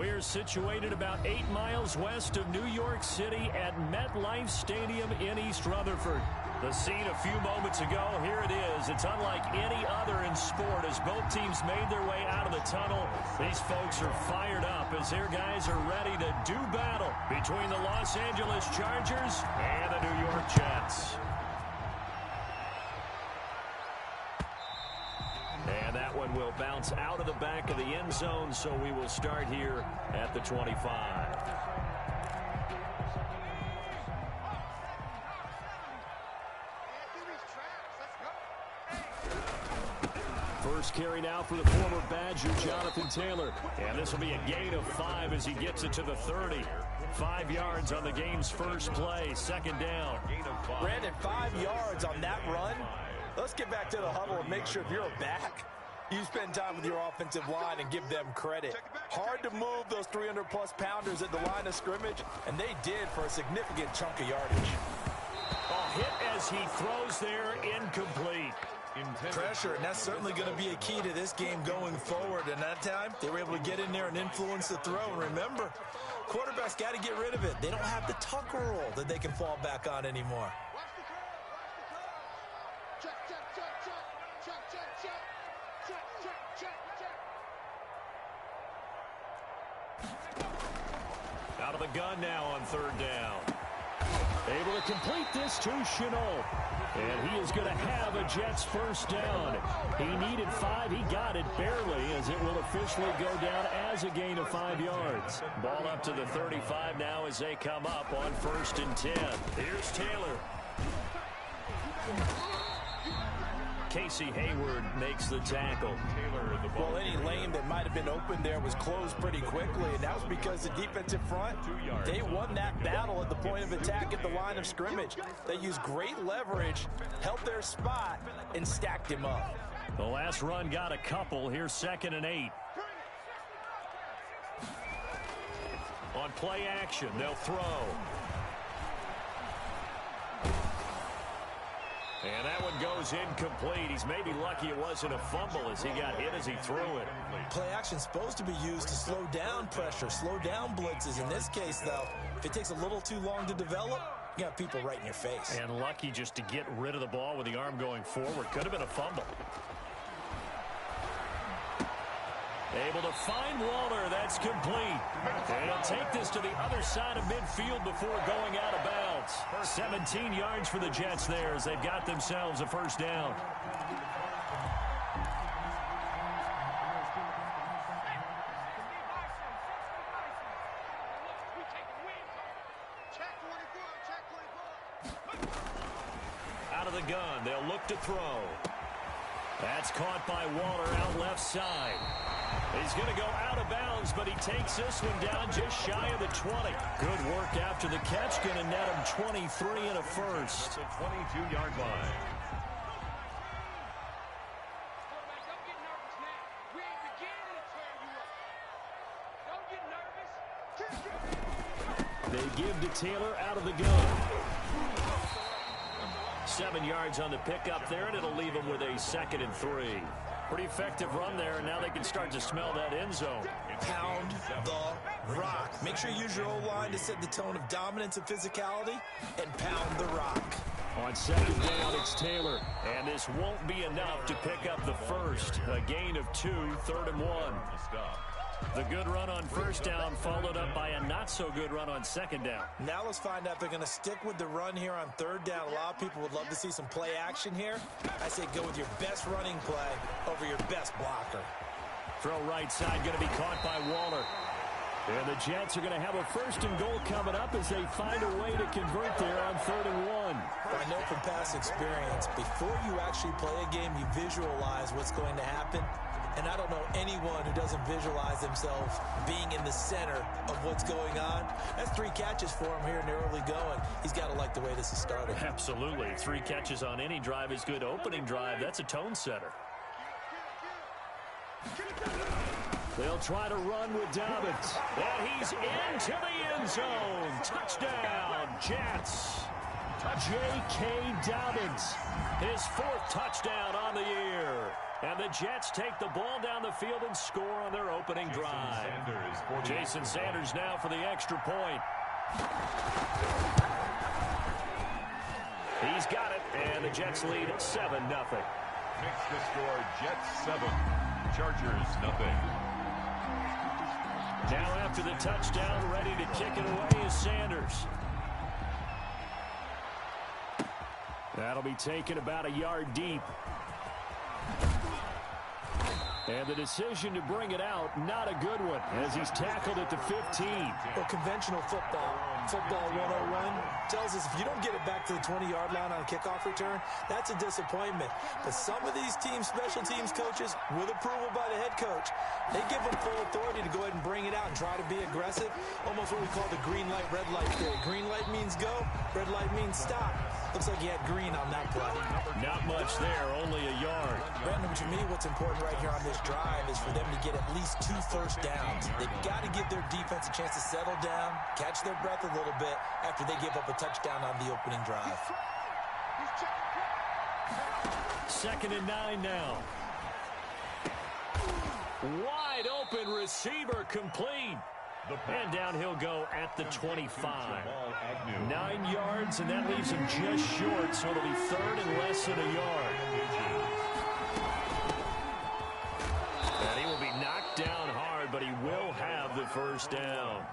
We're situated about 8 miles west of New York City at MetLife Stadium in East Rutherford. The scene a few moments ago, here it is. It's unlike any other in sport as both teams made their way out of the tunnel. These folks are fired up as their guys are ready to do battle between the Los Angeles Chargers and the New York Jets. And that one will bounce out of the back of the end zone, so we will start here at the 25. First carry now for the former Badger, Jonathan Taylor. And this will be a gain of 5 as he gets it to the 30. 5 yards on the game's first play, second down. Brandon, 5 yards on that run. Let's get back to the huddle and make sure if you're a back, you spend time with your offensive line and give them credit. Hard to move those 300-plus pounders at the line of scrimmage, and they did for a significant chunk of yardage. A hit as he throws there, incomplete. Pressure, and that's certainly going to be a key to this game going forward. And that time, they were able to get in there and influence the throw. And remember, quarterbacks got to get rid of it. They don't have the tuck roll that they can fall back on anymore. Out of the gun now on third down. Able to complete this to Shenault. And he is going to have a Jets first down. He needed 5. He got it barely as it will officially go down as a gain of 5 yards. Ball up to the 35 now as they come up on 1st and 10. Here's Taylor. Casey Hayward makes the tackle. Well, any lane that might have been open there was closed pretty quickly, and that was because the defensive front, they won that battle at the point of attack at the line of scrimmage. They used great leverage, held their spot, and stacked him up. The last run got a couple. Here's 2nd and 8. On play action, they'll throw. And that one goes incomplete. He's maybe lucky it wasn't a fumble as he got hit as he threw it. Play action's supposed to be used to slow down pressure, slow down blitzes. In this case, though, if it takes a little too long to develop, you got people right in your face. And lucky just to get rid of the ball with the arm going forward. Could have been a fumble. Able to find Waller. That's complete. And he'll take this to the other side of midfield before going out of bounds. 17 yards for the Jets there as they've got themselves a first down. Out of the gun. They'll look to throw. That's caught by Waller out left side. He's going to go out of bounds, but he takes this one down just shy of the 20. Good work after the catch. Going to net him 23 and a first. The 22-yard line. They give to Taylor out of the gun. 7 yards on the pickup there, and it'll leave him with a 2nd and 3. Pretty effective run there, and now they can start to smell that end zone. Pound the rock. Make sure you use your O-line to set the tone of dominance and physicality, and pound the rock. On 2nd down, it's Taylor, and this won't be enough to pick up the first. A gain of 2, 3rd and 1. The good run on first down followed up by a not-so-good run on 2nd down. Now let's find out if they're going to stick with the run here on 3rd down. A lot of people would love to see some play action here. I say go with your best running play over your best blocker. Throw right side going to be caught by Waller. And the Jets are going to have a 1st and goal coming up as they find a way to convert there on 3rd and 1. I know from past experience, before you actually play a game, you visualize what's going to happen. And I don't know anyone who doesn't visualize themselves being in the center of what's going on. That's 3 catches for him here in the early going. He's got to like the way this is started. Absolutely. 3 catches on any drive is good. Opening drive, that's a tone setter. They'll try to run with Dobbins. And he's into the end zone. Touchdown, Jets. J.K. Dobbins, his 4th touchdown on the year. And the Jets take the ball down the field and score on their opening drive. Jason Sanders now for the extra point. He's got it, and the Jets lead 7-0. Makes the score Jets 7, Chargers nothing. Now after the touchdown, ready to kick it away is Sanders. That'll be taken about a yard deep. And the decision to bring it out, not a good one, as he's tackled at the 15. Well, conventional football 101, tells us if you don't get it back to the 20-yard line on a kickoff return, that's a disappointment. But some of these teams, special teams coaches, with approval by the head coach, they give them full authority to go ahead and bring it out and try to be aggressive, almost what we call the green light, red light theory. Green light means go, red light means stop. Looks like he had green on that play. Not much there, only a yard. Brandon, to me, what's important right here on this drive is for them to get at least 2 first downs. They've got to give their defense a chance to settle down, catch their breath a little bit after they give up a touchdown on the opening drive. 2nd and 9 now. Wide open receiver complete. And down he'll go at the 25. 9 yards, and that leaves him just short, so it'll be 3rd and less than a yard. And he will be knocked down hard, but he will have the first down.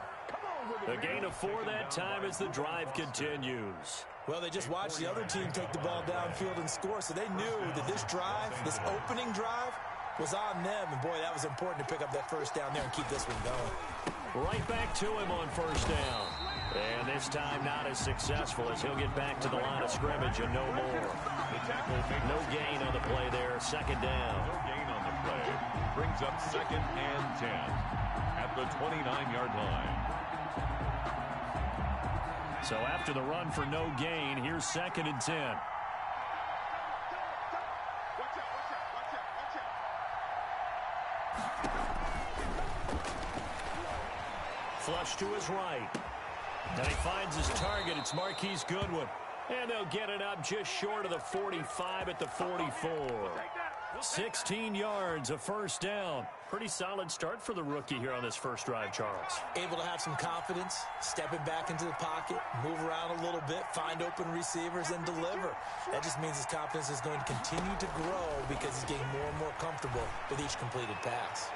A gain of 4 that time as the drive continues. Well, they just watched the other team take the ball downfield and score, so they knew that this drive, this opening drive, was on them. And, boy, that was important to pick up that first down there and keep this one going. Right back to him on first down. And this time not as successful as he'll get back to the line of scrimmage and no more. No gain on the play there. 2nd down. No gain on the play. Brings up 2nd and 10 at the 29-yard line. So after the run for no gain, here's 2nd and 10. Flush to his right. And he finds his target. It's Marquise Goodwin. And they'll get it up just short of the 45 at the 44. 16 yards, a first down. Pretty solid start for the rookie here on this first drive, Charles. Able to have some confidence, stepping back into the pocket, move around a little bit, find open receivers, and deliver. That just means his confidence is going to continue to grow because he's getting more and more comfortable with each completed pass.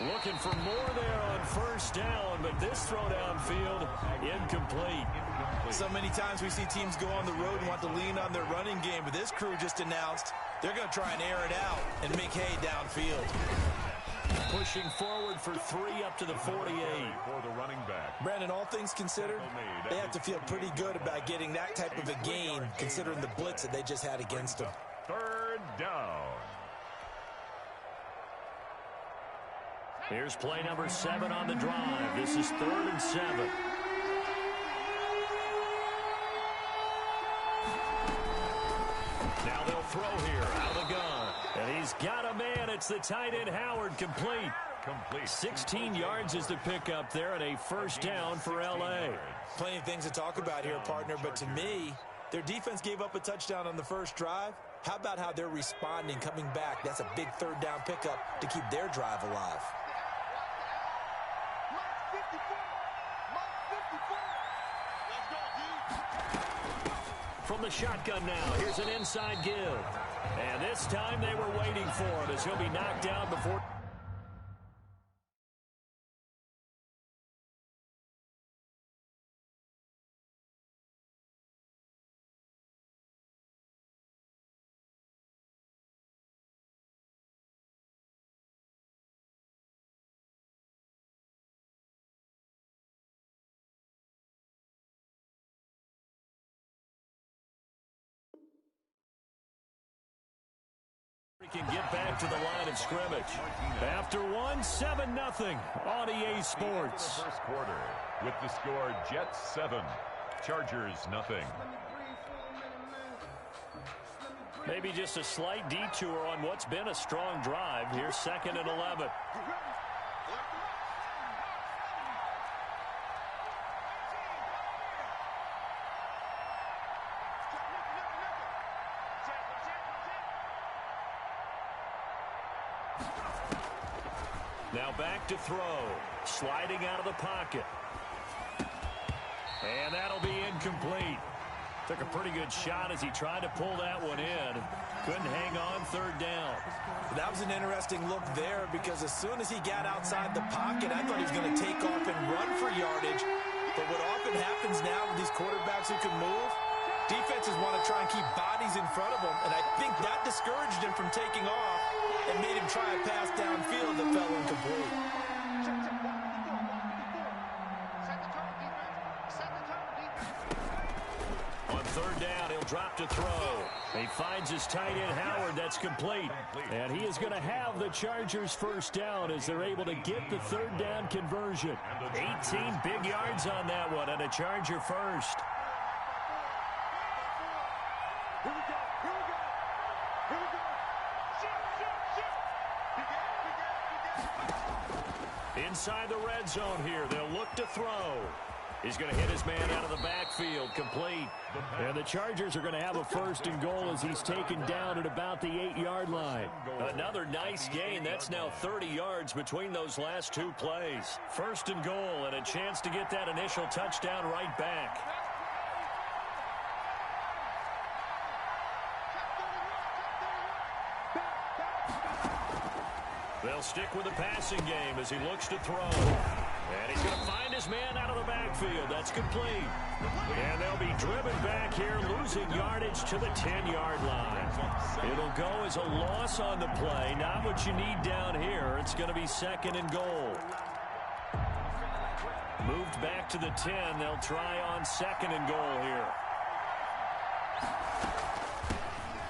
Looking for more there on first down, but this throw downfield, incomplete. So many times we see teams go on the road and want to lean on their running game, but this crew just announced they're going to try and air it out and make hay downfield. Pushing forward for 3 up to the 48. For the running back. Brandon, all things considered, they have to feel pretty good about getting that type of a gain, considering the blitz that they just had against them. 3rd down. Here's play number 7 on the drive. This is 3rd and 7. Now they'll throw here out of the gun. And he's got a man. It's the tight end Howard, complete. 16 yards is the pickup there and a first down for L.A. Plenty of things to talk about here, partner, but to me, their defense gave up a touchdown on the first drive. How about how they're responding, coming back? That's a big 3rd down pickup to keep their drive alive. From the shotgun now, here's an inside give. And this time they were waiting for him as he'll be knocked down before... can get back to the line of scrimmage. After 7-0 on EA Sports. First quarter with the score Jets 7, Chargers nothing. Maybe just a slight detour on what's been a strong drive. Here's 2nd and 11. Now back to throw. Sliding out of the pocket. And that'll be incomplete. Took a pretty good shot as he tried to pull that one in. Couldn't hang on third down. That was an interesting look there because as soon as he got outside the pocket, I thought he was going to take off and run for yardage. But what often happens now with these quarterbacks who can move, defenses want to try and keep bodies in front of them. And I think that discouraged him from taking off and made him try a pass downfield that fell incomplete. On third down, he'll drop to throw. He finds his tight end, Howard. That's complete. And he is going to have the Chargers first down as they're able to get the third down conversion. 18 big yards on that one, and a Charger first. Inside the red zone here, they'll look to throw. He's going to hit his man out of the backfield, complete. And the Chargers are going to have a first and goal as he's taken down at about the 8-yard line. Another nice gain. That's now 30 yards between those last two plays. First and goal and a chance to get that initial touchdown right back. They'll stick with the passing game as he looks to throw. And he's going to find his man out of the backfield. That's complete. And they'll be driven back here, losing yardage to the 10-yard line. It'll go as a loss on the play. Not what you need down here. It's going to be second and goal. Moved back to the 10. They'll try on second and goal here.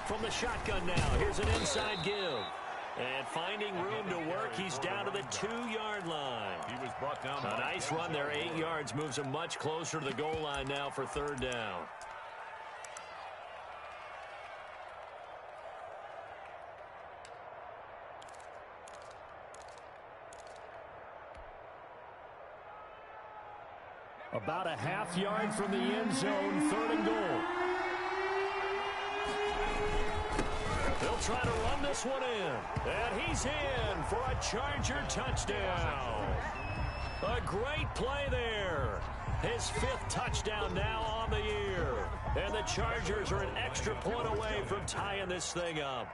From the shotgun now, here's an inside give. And finding room to work, he's down to the 2-yard line. He was brought down. A nice run there, 8 yards, moves him much closer to the goal line now for third down. About a half yard from the end zone, third and goal. They'll try to run this one in. And he's in for a Charger touchdown. A great play there. His 5th touchdown now on the year. And the Chargers are an extra point away from tying this thing up.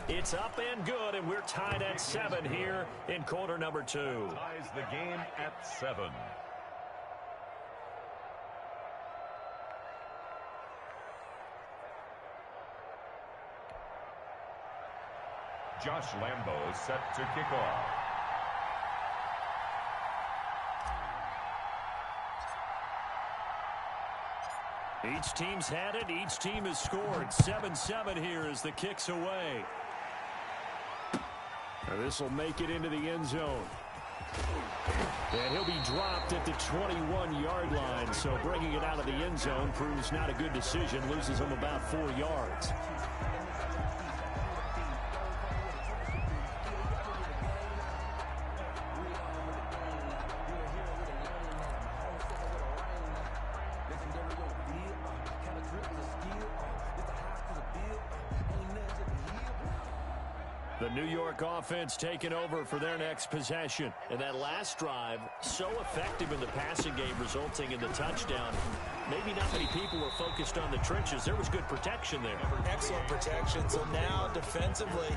It's up and good, and we're tied at 7 here in quarter number 2. Ties the game at 7. Josh Lambo is set to kick off. Each team's had it. Each team has scored. 7-7 here as the kick's away. This will make it into the end zone. And he'll be dropped at the 21-yard line. So bringing it out of the end zone proves not a good decision. Loses him about 4 yards. The New York offense taking over for their next possession. And that last drive, so effective in the passing game, resulting in the touchdown. Maybe not many people were focused on the trenches. There was good protection there. Excellent protection. So now, defensively,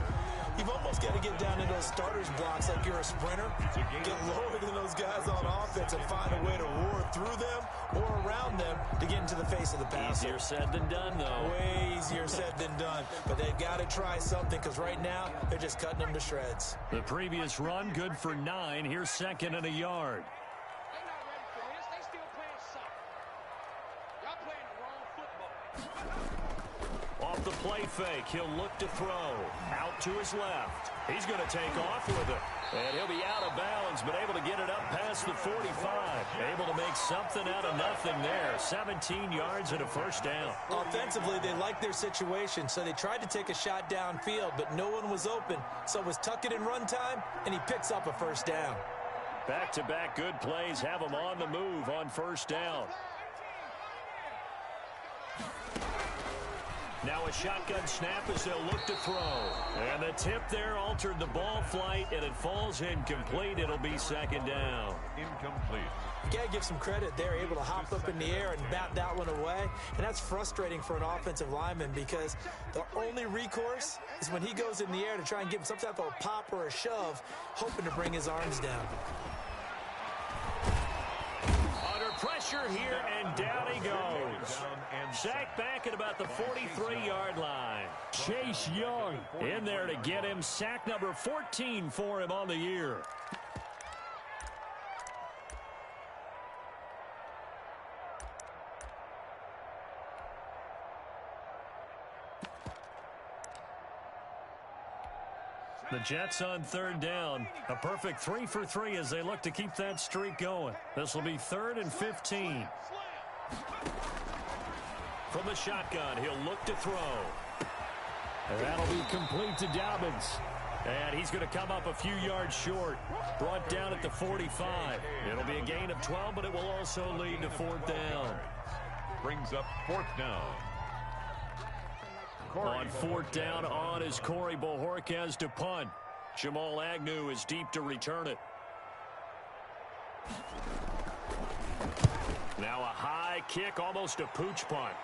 you've almost got to get down into those starters blocks like you're a sprinter. Get lower than those guys on offense and find a way to roar through them or around them to get into the face of the passer. Easier said than done, though. Way easier said than done. But they've got to try something because right now they're just cutting them to shreds. The previous run good for 9. Here's second and a yard. Off the play fake, he'll look to throw. Out to his left. He's going to take off with it. And he'll be out of bounds, but able to get it up past the 45. Able to make something out of nothing there. 17 yards and a first down. Offensively, they liked their situation, so they tried to take a shot downfield, but no one was open. So it was tuck it in run time, and he picks up a first down. Back-to-back good plays have him on the move on first down. Now a shotgun snap as they'll look to throw. And the tip there altered the ball flight, and it falls incomplete. It'll be second down. Incomplete. You got to give some credit. They're able to hop up in the air and bat that one away. And that's frustrating for an offensive lineman because the only recourse is when he goes in the air to try and give him some type of a pop or a shove, hoping to bring his arms down. Under pressure here, and down he goes. Sacked back at about the 43-yard line. Chase Young in there to get him. Sack number 14 for him on the year. The Jets on third down. A perfect 3 for 3 as they look to keep that streak going. This will be 3rd and 15. From the shotgun, he'll look to throw. And that'll be complete to Dobbins. And he's going to come up a few yards short. Brought down at the 45. It'll be a gain of 12, but it will also lead to 4th down. Brings up 4th down. On 4th down on is Corey Bojorquez to punt. Jamal Agnew is deep to return it. Now a high kick, almost a pooch punt.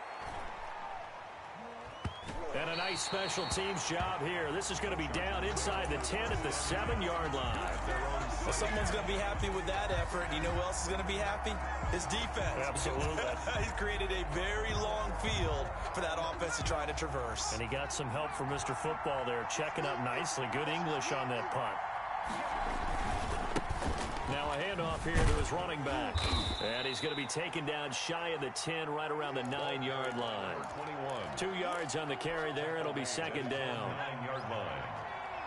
And a nice special teams job here. This is going to be down inside the 10 at the 7-yard line. Well, someone's going to be happy with that effort. You know who else is going to be happy? His defense. Absolutely. He's created a very long field for that offense to try to traverse. And he got some help from Mr. Football there, checking up nicely. Good English on that punt. Now a handoff here to his running back. And he's going to be taken down shy of the 10, right around the 9-yard line. 2 yards on the carry there. It'll be second down. 9-yard line.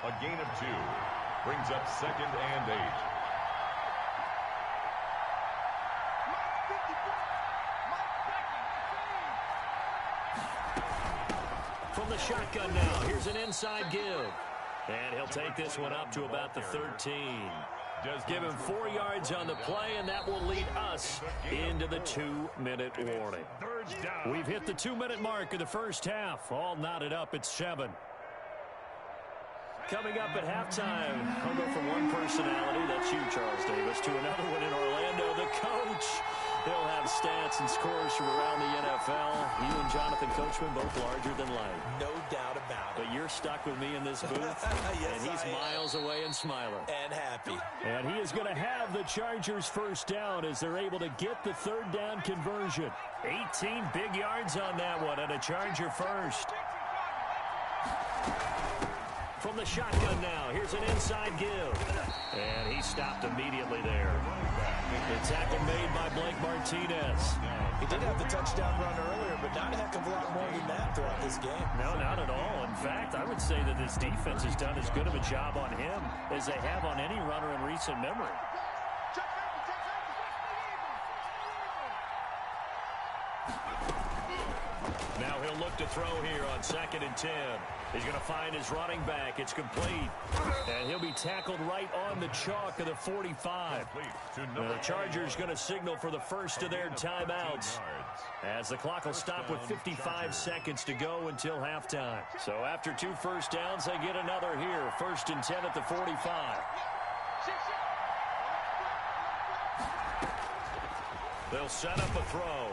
A gain of 2. Brings up 2nd and 8. From the shotgun now, here's an inside give. And he'll take this one up to about the 13. Does give him 4 yards on the play, and that will lead us into the 2-minute warning. We've hit the 2-minute mark of the first half. All knotted up at 7. Coming up at halftime, I'll go from one personality, that's you, Charles Davis, to another one in Orlando, the coach. He'll have stats and scores from around the NFL. You and Jonathan Coachman both larger than life. No doubt about it. But you're stuck with me in this booth, yes, and he's miles away and smiling. And happy. And he is going to have the Chargers first down as they're able to get the 3rd down conversion. 18 big yards on that one, and a Charger first. From the shotgun now, here's an inside give. And he stopped immediately there. The tackle made by Blake Martinez. He did have the touchdown run earlier, but not a heck of a lot more than that throughout this game. No, not at all. In fact, I would say that this defense has done as good of a job on him as they have on any runner in recent memory. Now he'll look to throw here on 2nd and 10. He's going to find his running back. It's complete. And he'll be tackled right on the chalk of the 45. The Chargers going to signal for the first of their timeouts, as the clock will stop with 55 seconds to go until halftime. So after 2 first downs, they get another here. 1st and 10 at the 45. They'll set up a throw.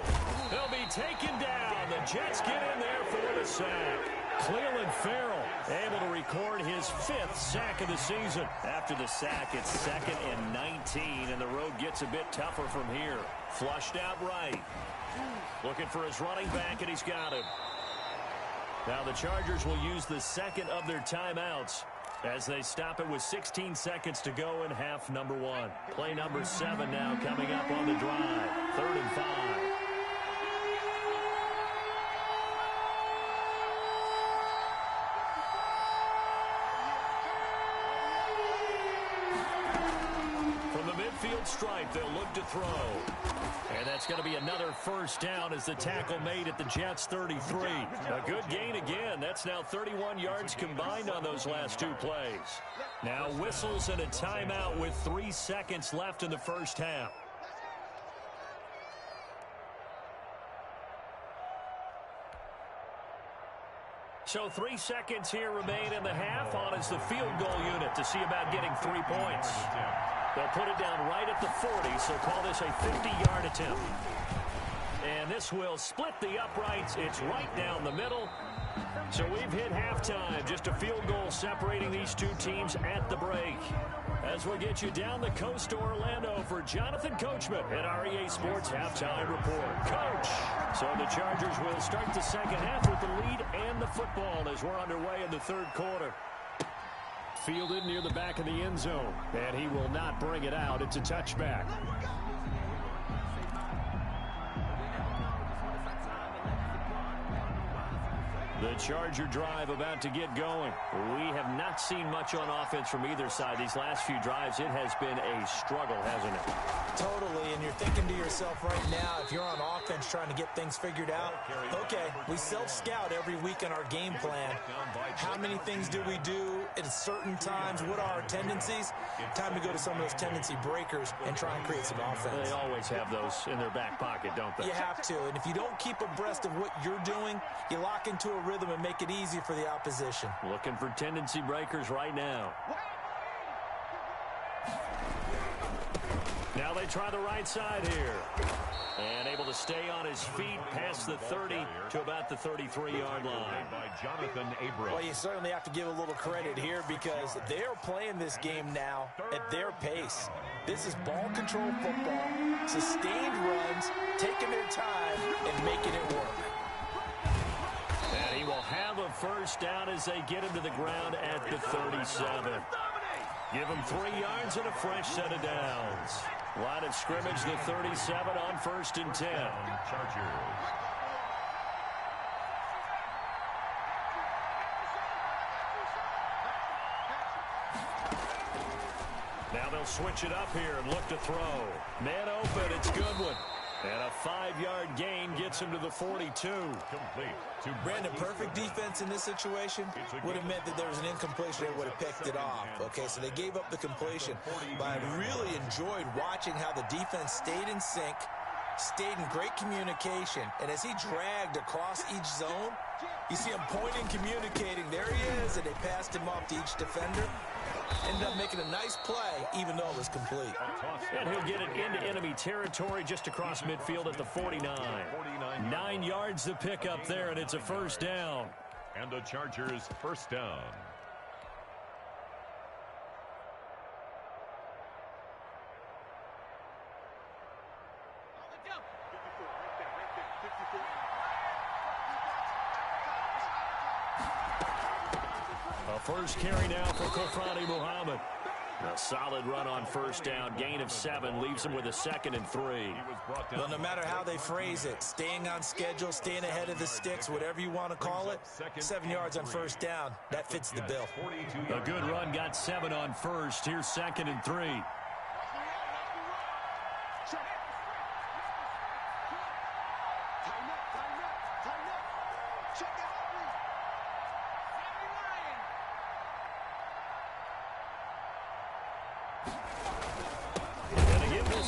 They'll be taken down. The Jets get in there for the sack. Cleveland Farrell able to record his 5th sack of the season. After the sack, it's 2nd and 19, and the road gets a bit tougher from here. Flushed out right. Looking for his running back, and he's got him. Now the Chargers will use the 2nd of their timeouts as they stop it with 16 seconds to go in half number 1. Play number 7 now coming up on the drive. 3rd and 5. From the midfield stripe, they'll look to throw. And that's going to be another first down as the tackle made at the Jets' 33. A good gain again. That's now 31 yards combined on those last 2 plays. Now whistles and a timeout with 3 seconds left in the first half. So 3 seconds here remain in the half. On is the field goal unit to see about getting 3 points. They'll put it down right at the 40, so call this a 50-yard attempt. And this will split the uprights. It's right down the middle. So we've hit halftime. Just a field goal separating these two teams at the break. As we get you down the coast to Orlando for Jonathan Coachman at our EA Sports Halftime Report. Coach! So the Chargers will start the second half with the lead and the football as we're underway in the third quarter. Fielded near the back of the end zone. And he will not bring it out. It's a touchback. The Charger drive about to get going. We have not seen much on offense from either side. These last few drives, it has been a struggle, hasn't it? Totally, and you're thinking to yourself right now, if you're on offense trying to get things figured out, okay, we self-scout every week on our game plan. How many things do we do at certain times? What are our tendencies? Time to go to some of those tendency breakers and try and create some offense. They always have those in their back pocket, don't they? You have to, and if you don't keep abreast of what you're doing, you lock into a rhythm and make it easy for the opposition. Looking for tendency breakers right now. Now they try the right side here. And able to stay on his feet past the 30 to about the 33-yard line. By Jonathan Abrams. Well, you certainly have to give a little credit here because they're playing this game now at their pace. This is ball control football, sustained runs, taking their time, and making it work. And he will have a first down as they get him to the ground at the 37. Give him 3 yards and a fresh set of downs. Line of scrimmage, the 37 on 1st and 10. Chargers. Now they'll switch it up here and look to throw. Man open, it's Goodwin. And a 5-yard gain gets him to the 42. Complete. Brandon, perfect defense in this situation would have meant that there was an incompletion. They would have picked it off. Okay, so they gave up the completion. But I really enjoyed watching how the defense stayed in sync, stayed in great communication. And as he dragged across each zone, you see him pointing, communicating. There he is, and they passed him off to each defender. Ended up making a nice play, even though it was complete. And he'll get it into enemy territory just across midfield at the 49. 9 yards to pick up there, and it's a first down. And the Chargers first down. A first carry now for Kofrani Muhammad. A solid run on first down. Gain of 7 leaves him with a 2nd and 3. Well, no matter how they phrase it, staying on schedule, staying ahead of the sticks, whatever you want to call it, 7 yards on first down, that fits the bill. A good run, got 7 on first. Here's 2nd and 3.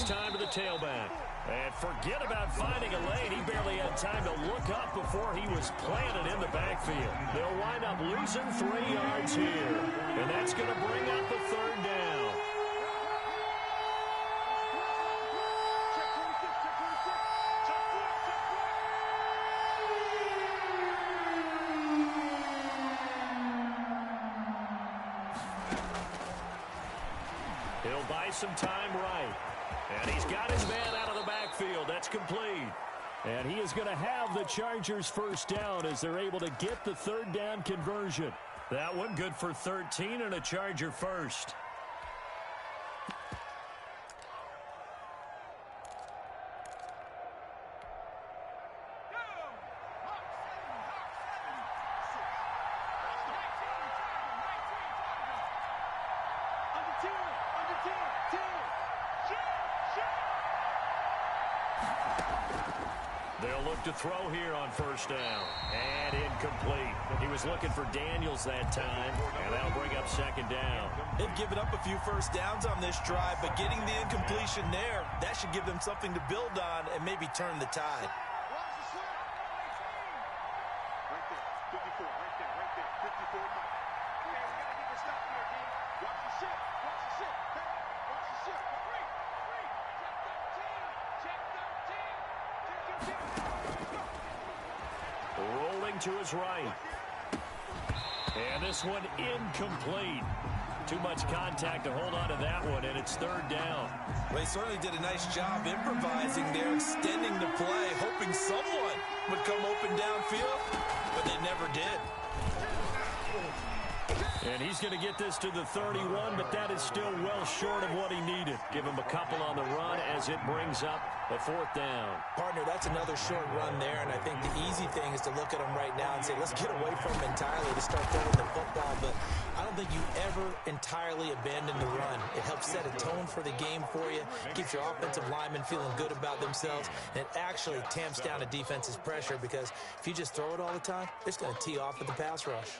Time to the tailback. And forget about finding a lane. He barely had time to look up before he was planted in the backfield. They'll wind up losing 3 yards here. And that's going to bring up the 3rd down. He'll buy some time right. And he's got his man out of the backfield. That's complete. And he is going to have the Chargers first down as they're able to get the 3rd down conversion. That one good for 13 and a Charger first. They'll look to throw here on first down. And incomplete. He was looking for Daniels that time, and that'll bring up 2nd down. They've given up a few first downs on this drive, but getting the incompletion there, that should give them something to build on and maybe turn the tide. Right there, 54, right there, right there. Rolling to his right. And this one incomplete. Too much contact to hold on to that one, and it's third down. Well, he certainly did a nice job improvising there, extending the play, hoping someone would come open downfield, but they never did. And he's going to get this to the 31, but that is still well short of what he needed. Give him a couple on the run as it brings up a fourth down. Partner, that's another short run there, and I think the easy thing is to look at him right now and say, let's get away from him entirely to start throwing the football, but I don't think you ever entirely abandon the run. It helps set a tone for the game for you, keeps your offensive linemen feeling good about themselves, and it actually tamps down a defense's pressure because if you just throw it all the time, it's going to tee off with the pass rush.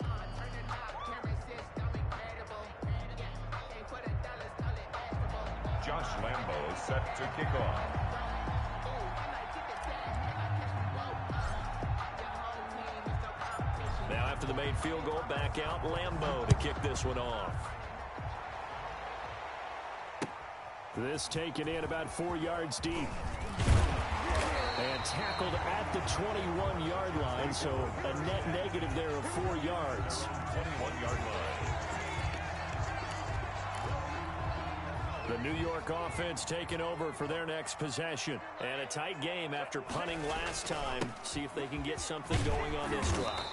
Josh Lambo is set to kick off. Now after the made field goal, back out Lambo to kick this one off. This taken in about 4 yards deep. And tackled at the 21-yard line, so a net negative there of 4 yards. 21-yard line. The New York offense taking over for their next possession. And a tight game after punting last time. See if they can get something going on this drive.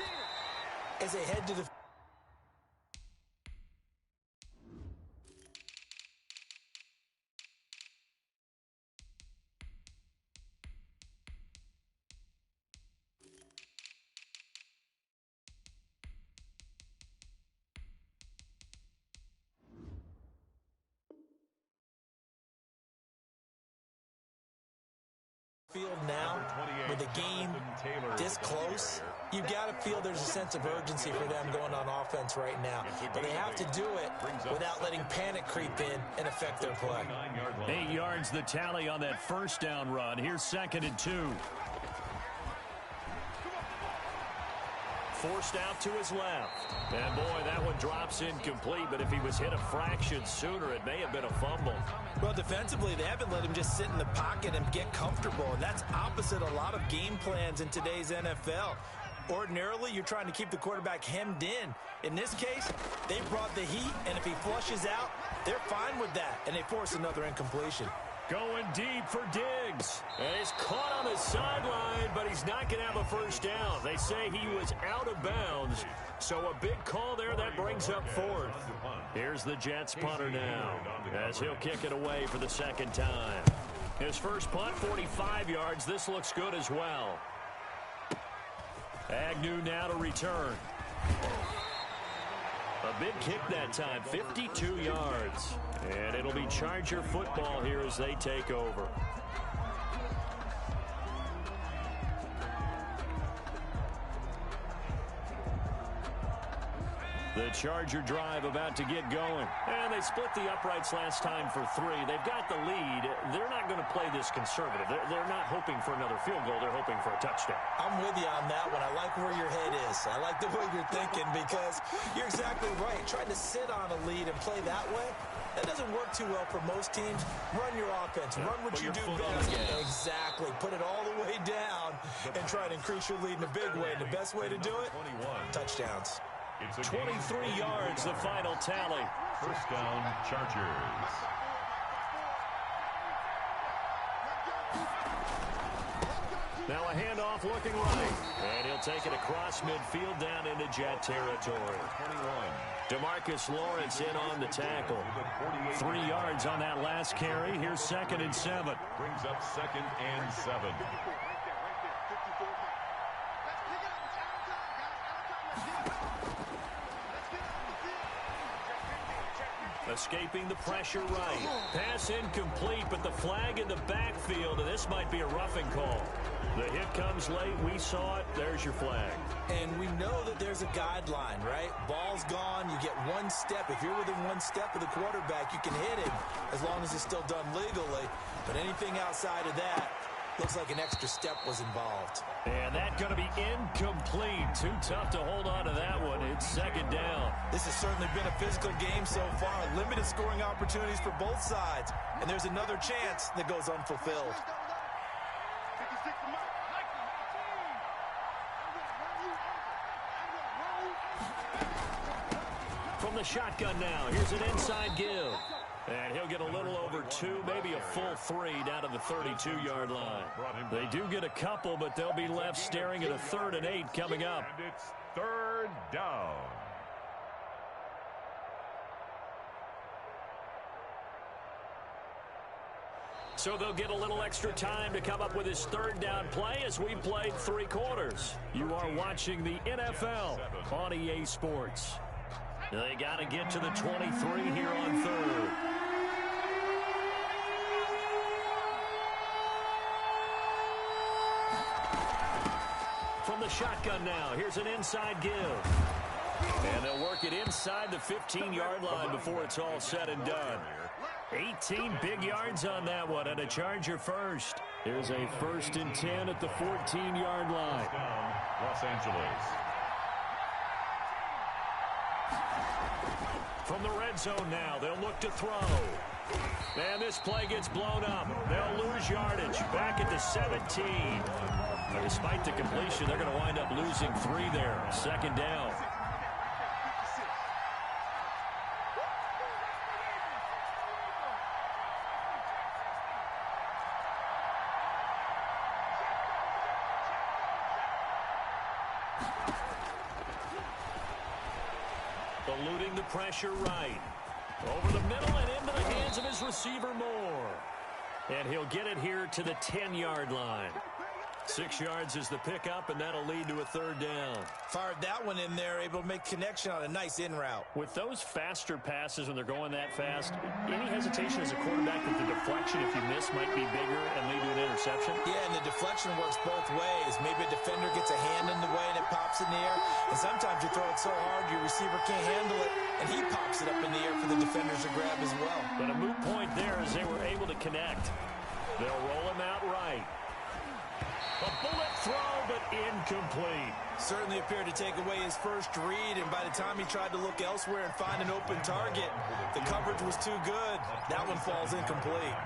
As they head to the field now, with the game this close, you've got to feel there's a sense of urgency for them going on offense right now. But they have to do it without letting panic creep in and affect their play. 8 yards the tally on that first down run. Here's 2nd and 2. Forced out to his left. And boy, that one drops incomplete, but if he was hit a fraction sooner, it may have been a fumble. Well, defensively, they haven't let him just sit in the pocket and get comfortable, and that's opposite a lot of game plans in today's NFL. Ordinarily, you're trying to keep the quarterback hemmed in. In this case, they brought the heat, and if he flushes out, they're fine with that, and they force another incompletion. Going deep for Diggs. And he's caught on the sideline, but he's not going to have a first down. They say he was out of bounds. So a big call there that brings up 4th. Here's the Jets punter now as he'll kick it away for the second time. His first punt, 45 yards. This looks good as well. Agnew now to return. A big kick that time, 52 yards. And it'll be Charger football here as they take over. The Charger drive about to get going. And they split the uprights last time for 3. They've got the lead. They're not going to play this conservative. They're not hoping for another field goal. They're hoping for a touchdown. I'm with you on that one. I like where your head is. I like the way you're thinking because you're exactly right. Trying to sit on a lead and play that way, that doesn't work too well for most teams. Run your offense. Run what you do best. Exactly. Put it all the way down and try to increase your lead in a big way. And the best way to do it, touchdowns. 23 yards, the final tally. First down, Chargers. Now a handoff looking right. And he'll take it across midfield down into Jet territory. 21. DeMarcus Lawrence in on the tackle. 3 yards on that last carry. Here's 2nd and 7. Brings up 2nd and 7. Escaping the pressure right. Pass incomplete, but the flag in the backfield, and this might be a roughing call. The hit comes late. We saw it. There's your flag. And we know that there's a guideline, right? Ball's gone. You get 1 step. If you're within 1 step of the quarterback, you can hit him as long as it's still done legally. But anything outside of that, looks like an extra step was involved. And that's going to be incomplete. Too tough to hold on to that one. It's 2nd down. This has certainly been a physical game so far. Limited scoring opportunities for both sides. And there's another chance that goes unfulfilled. From the shotgun now, here's an inside give. And he'll get a little over 2, maybe a full 3 down to the 32-yard line. They do get a couple, but they'll be left staring at a 3rd and 8 coming up. And it's 3rd down. So they'll get a little extra time to come up with his 3rd down play as we've played 3 quarters. You are watching the NFL on EA Sports. They got to get to the 23 here on 3rd. From the shotgun now, here's an inside give. And they'll work it inside the 15-yard line before it's all said and done. 18 big yards on that one, and a Charger first. Here's a 1st and 10 at the 14-yard line. Los Angeles. From the red zone now, they'll look to throw. And this play gets blown up. They'll lose yardage back at the 17. But despite the completion, they're going to wind up losing 3 there. 2nd down. Eluding the pressure right. Over the middle and into the hands of his receiver Moore. And he'll get it here to the 10-yard line. 6 yards is the pickup, and that'll lead to a 3rd down. Fired that one in there, able to make connection on a nice in route. With those faster passes when they're going that fast, any hesitation as a quarterback that the deflection, if you miss, might be bigger and lead to an interception? Yeah, and the deflection works both ways. Maybe a defender gets a hand in the way and it pops in the air. And sometimes you throw it so hard your receiver can't handle it, and he pops it up in the air for the defenders to grab as well. But a moot point there as they were able to connect. They'll roll him out right. A bullet throw, but incomplete. Certainly appeared to take away his first read, and by the time he tried to look elsewhere and find an open target, the coverage was too good. That one falls incomplete.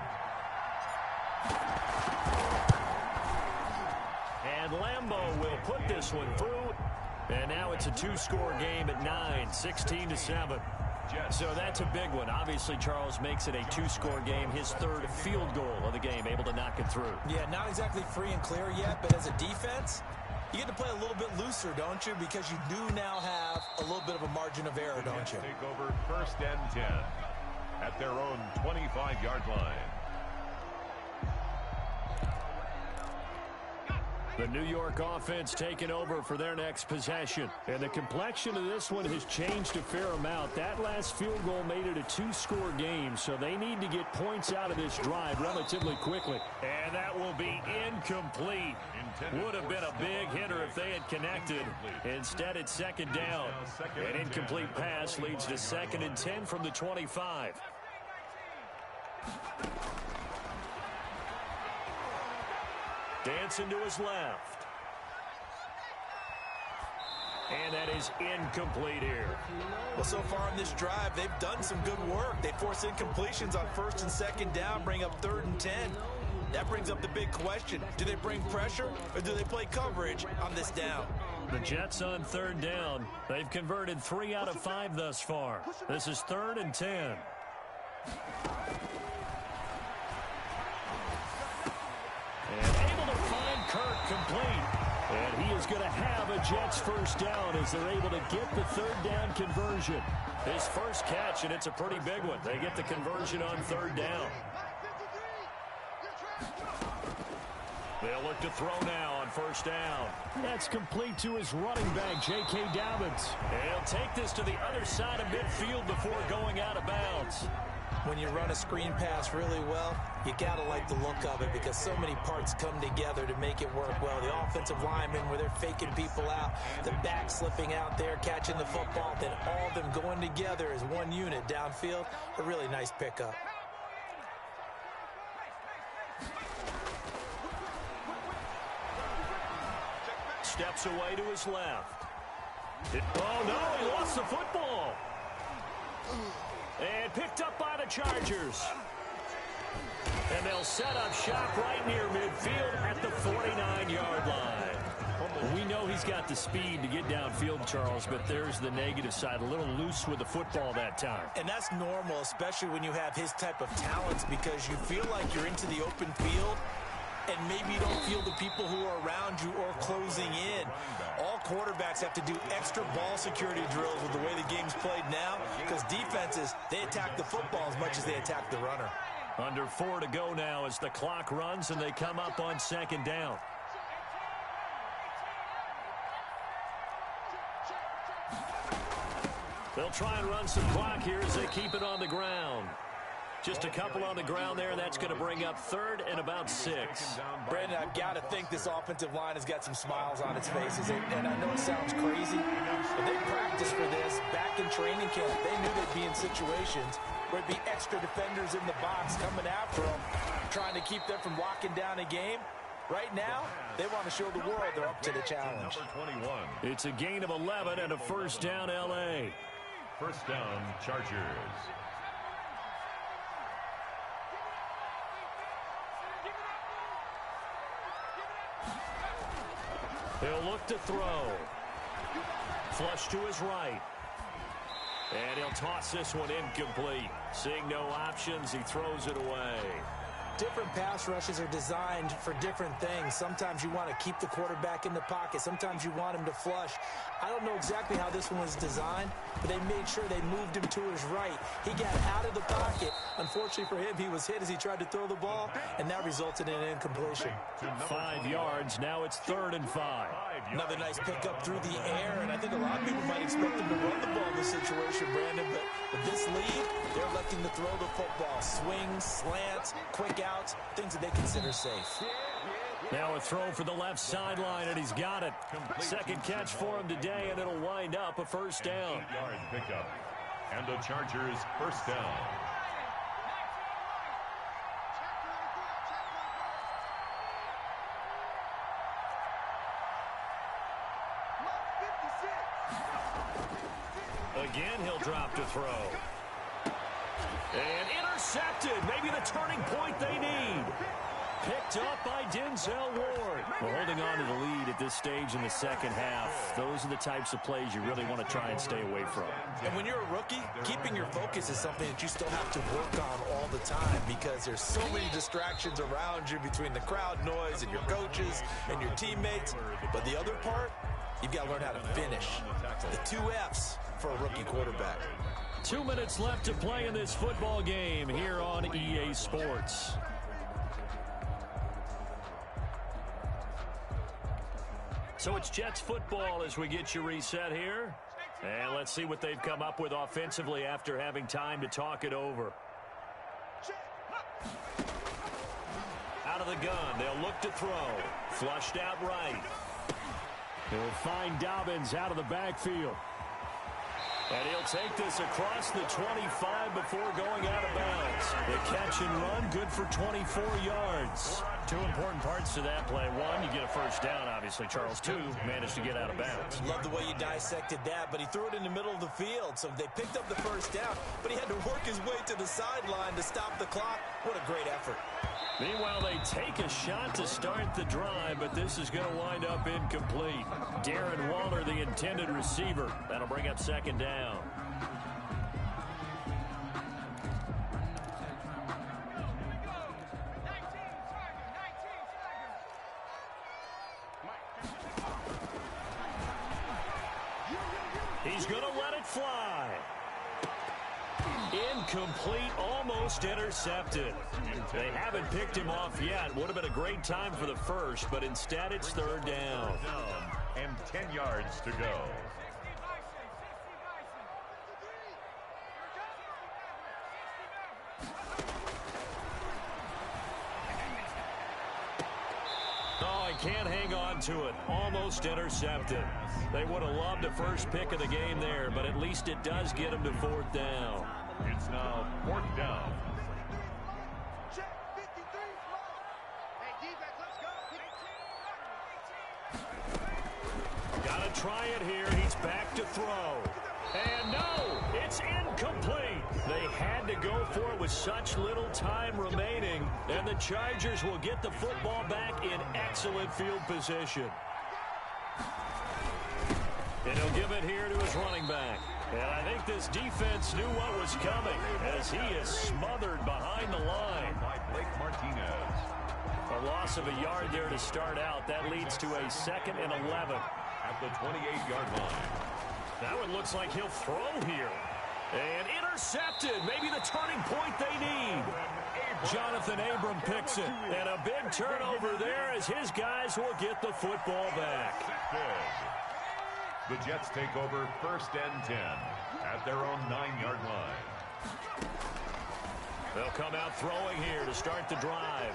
And Lambeau will put this one through. And now it's a 2-score game at 9, 16-7. So that's a big one. Obviously, Charles makes it a 2-score game, his 3rd field goal of the game, able to knock it through. Yeah, not exactly free and clear yet, but as a defense, you get to play a little bit looser, don't you? Because you do now have a little bit of a margin of error, don't you? Take over 1st and 10 at their own 25-yard line. The New York offense taking over for their next possession. And the complexion of this one has changed a fair amount. That last field goal made it a 2-score game, so they need to get points out of this drive relatively quickly. And that will be incomplete. Would have been a big hitter if they had connected. Instead, it's 2nd down. An incomplete pass leads to 2nd and 10 from the 25. Dancing to his left. And that is incomplete here. Well, so far on this drive, they've done some good work. They force incompletions on 1st and 2nd down, bring up 3rd and 10. That brings up the big question. Do they bring pressure or do they play coverage on this down? The Jets on 3rd down. They've converted 3 out of 5 thus far. This is 3rd and 10. And able to find Kirk complete. And he is going to have a Jets 1st down as they're able to get the 3rd down conversion. His first catch, and it's a pretty big one. They get the conversion on 3rd down. They'll look to throw now on 1st down. That's complete to his running back, J.K. Dobbins. And he'll take this to the other side of midfield before going out of bounds. When you run a screen pass really well, you got to like the look of it because so many parts come together to make it work well. The offensive linemen, where they're faking people out, the back slipping out there, catching the football, then all of them going together as one unit downfield. A really nice pickup. Steps away to his left. Oh, no, he lost the football. And picked up by the Chargers. And they'll They'll set up shop right near midfield at the 49-yard line. We know he's got the speed to get downfield, Charles, but there's the negative side. A little loose with the football that time. And that's normal, especially when you have his type of talents, because you feel like you're into the open field and maybe you don't feel the people who are around you or closing in. All quarterbacks have to do extra ball security drills with the way the game's played now, because defenses, they attack the football as much as they attack the runner. Under 4 to go now as the clock runs and they come up on second down. They'll try and run some clock here as they keep it on the ground. Just a couple on the ground there, and that's going to bring up 3rd and about 6. Brandon, I've got to think this offensive line has got some smiles on its faces. And I know it sounds crazy, but they practiced for this back in training camp. They knew they'd be in situations where there'd be extra defenders in the box coming after them, trying to keep them from locking down a game. Right now, they want to show the world they're up to the challenge. It's a gain of 11 and a first down, L.A. First down, Chargers. He'll look to throw. Flush to his right. And he'll toss this one incomplete. Seeing no options, he throws it away. Different pass rushes are designed for different things. Sometimes you want to keep the quarterback in the pocket. Sometimes you want him to flush. I don't know exactly how this one was designed, but they made sure they moved him to his right. He got out of the pocket. Unfortunately for him, he was hit as he tried to throw the ball, and that resulted in an incompletion. 5 yards. Now it's 3rd and 5. Another nice pickup through the air, and I think a lot of people might expect him to run the ball in this situation, Brandon, but with this lead, they're electing to throw the football. Swings, slants, quick outs, things that they consider safe. Now a throw for the left sideline, and he's got it. Second catch for him today, and it'll wind up a first down. 8-yard pickup. And the Chargers first down. Again, he'll drop to throw. And intercepted. Maybe the turning point they need. Picked up by Denzel Ward. Well, holding on to the lead at this stage in the second half, those are the types of plays you really want to try and stay away from. And when you're a rookie, keeping your focus is something that you still have to work on all the time, because there's so many distractions around you between the crowd noise and your coaches and your teammates. But the other part, you've got to learn how to finish. The 2 F's for a rookie quarterback. 2 minutes left to play in this football game here on EA Sports. So it's Jets football as we get you reset here. And let's see what they've come up with offensively after having time to talk it over. Out of the gun, they'll look to throw. Flushed out right. He'll find Dobbins out of the backfield. And he'll take this across the 25 before going out of bounds. The catch and run, good for 24 yards. 2 important parts to that play. 1, you get a first down, obviously, Charles. 2, managed to get out of bounds. Love the way you dissected that, but he threw it in the middle of the field. So they picked up the first down, but he had to work his way to the sideline to stop the clock. What a great effort. Meanwhile, they take a shot to start the drive, but this is going to wind up incomplete. Darren Waller, the intended receiver. That'll bring up second down. He's going to let it fly. Incomplete, almost intercepted. They haven't picked him off yet. Would have been a great time for the first, but instead it's third down. And 10 yards to go. Oh, he can't hang on to it. Almost intercepted. They would have loved the first pick of the game there, but at least it does get him to fourth down. It's now fourth down. Got to try it here. He's back to throw. And no, it's incomplete. They had to go for it with such little time remaining, and the Chargers will get the football back in excellent field position. And he'll give it here to his running back. And I think this defense knew what was coming as he is smothered behind the line. By Blake Martinez. A loss of a yard there to start out. That leads to a 2nd and 11. At the 28-yard line. Now it looks like he'll throw here. And intercepted. Maybe the turning point they need. Jonathan Abram picks it. And a big turnover there as his guys will get the football back. The Jets take over 1st and 10 at their own 9-yard line. They'll come out throwing here to start the drive.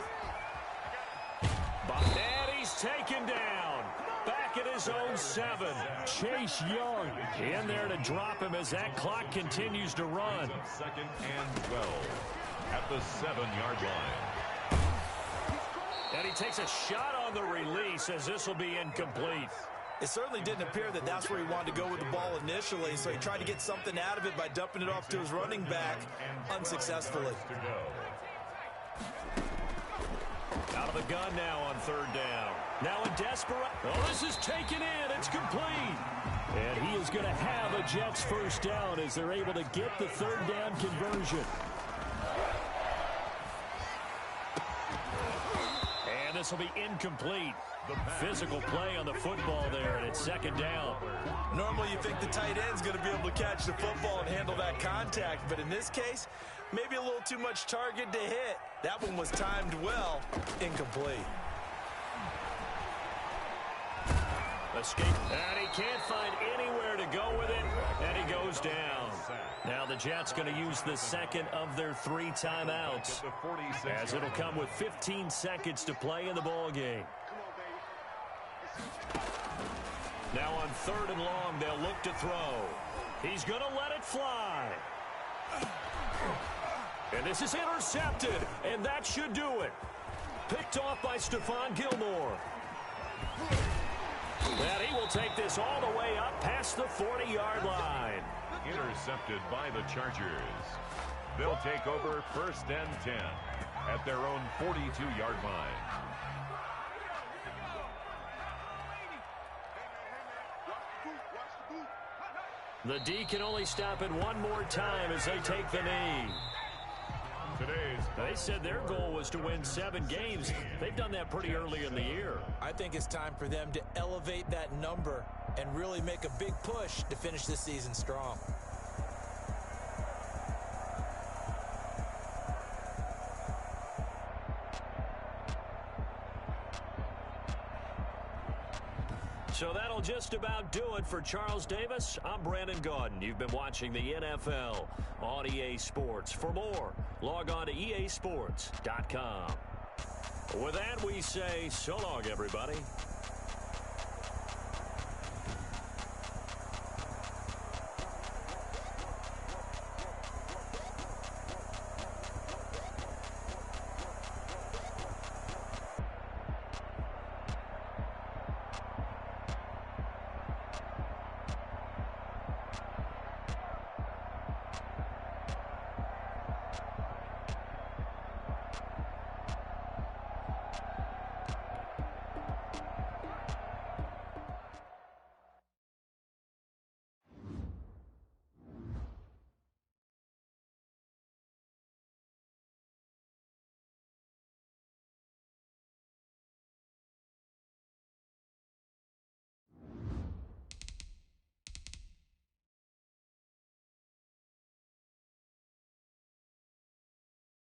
And he's taken down. Back at his own 7. Chase Young in there to drop him as that clock continues to run. 2nd and 12 at the 7-yard line. And he takes a shot on the release as this will be incomplete. It certainly didn't appear that that's where he wanted to go with the ball initially, so he tried to get something out of it by dumping it off to his running back unsuccessfully. Out of the gun now on 3rd down. Now in desperate. Oh, this is taken in. It's complete. And he is going to have a Jets 1st down as they're able to get the 3rd down conversion. And this will be incomplete. Physical play on the football there, and it's 2nd down. Normally you think the tight end's going to be able to catch the football and handle that contact, but in this case, maybe a little too much target to hit. That one was timed well. Incomplete. Escape. And he can't find anywhere to go with it, and he goes down. Now the Jets going to use the 2nd of their 3 timeouts, as it'll come with 15 seconds to play in the ball game. Now on 3rd and long, they'll look to throw. He's going to let it fly. And this is intercepted, and that should do it. Picked off by Stephon Gilmore. And he will take this all the way up past the 40-yard line. Intercepted by the Chargers. They'll take over 1st and 10 at their own 42-yard line. The D can only stop it one more time as they take the knee. They said their goal was to win 7 games. They've done that pretty early in the year. I think it's time for them to elevate that number and really make a big push to finish this season strong. So that'll just about do it for Charles Davis. I'm Brandon Gaudin. You've been watching the NFL on EA Sports. For more, log on to easports.com. With that, we say so long, everybody.